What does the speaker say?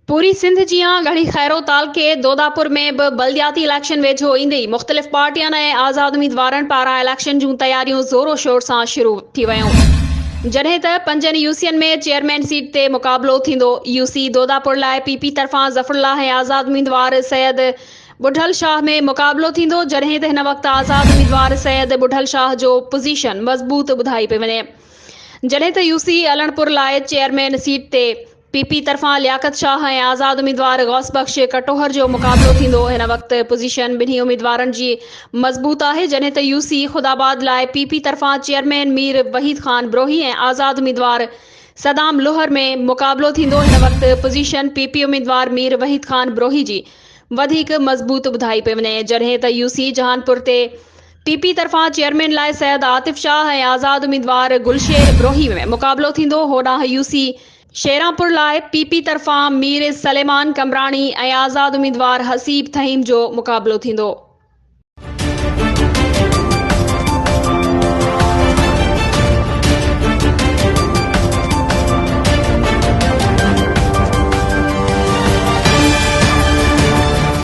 पूरी सिंध जियां गढ़ी खैरो तालके दोदापुर में भी बल्दियाती इलेक्शन वेझो ईंदे मुख़्तलिफ़ पार्टियन ऐं आज़ाद उम्मीदवारन पारां इलेक्शन जूं तैयारियूं ज़ोरो शोर सां शुरू थी वयूं। जॾहिं त 5 यूसीअन में चेयरमैन सीट ते मुक़ाबलो थींदो। यूसी दोदापुर लाइ पीपी तरफ़ां ज़फरुल्लाह ऐं आज़ाद उम्मीदवार सैयद बुढ़ल शाह में मुक़ाबलो थींदो, जॾहिं त हिन वक़्तु आज़ाद उम्मीदवार सैयद बुढ़ल शाह जो पोज़ीशन मज़बूत ॿुधाई पई वञे। जॾहिं त यूसी अलणपुर लाइ चेयरमैन सीट ते पीपी तरफ़ां लियाकत शाह ऐं आज़ाद उम्मीदवार गौस बख्श कटोहर जो मुक़ाबलो थींदो। हिन वक़्तु पोज़ीशन ॿिन्ही उम्मीदवारनि जी मज़बूत आहे, जॾहिं त यूसी ख़ुदाबाद लाइ पीपी तरफ़ां चेयरमैन मीर वहीद ख़ान ब्रोही ऐं आज़ाद उम्मीदवार सदाम लोहर में मुक़ाबलो थींदो। हिन वक़्तु पोज़ीशन पीपी उम्मीदवार मीर वहीद ख़ान ब्रोही जी वधीक मज़बूत ॿुधाई पई वञे, जॾहिं त यूसी जहानपुर ते पीपी तरफ़ां चेयरमैन लाइ सैयद आतिफ शाह ऐं आज़ाद उम्मीदवार गुलशेर ब्रोही में मुक़ाबलो थींदो। होॾांहुं यूसी शेरापुर लाइ पीपी तरफ़ां मीर सलेमान कमरानी ऐं आज़ाद उम्मीदवार हसीब थहीम जो मुक़ाबलो थींदो।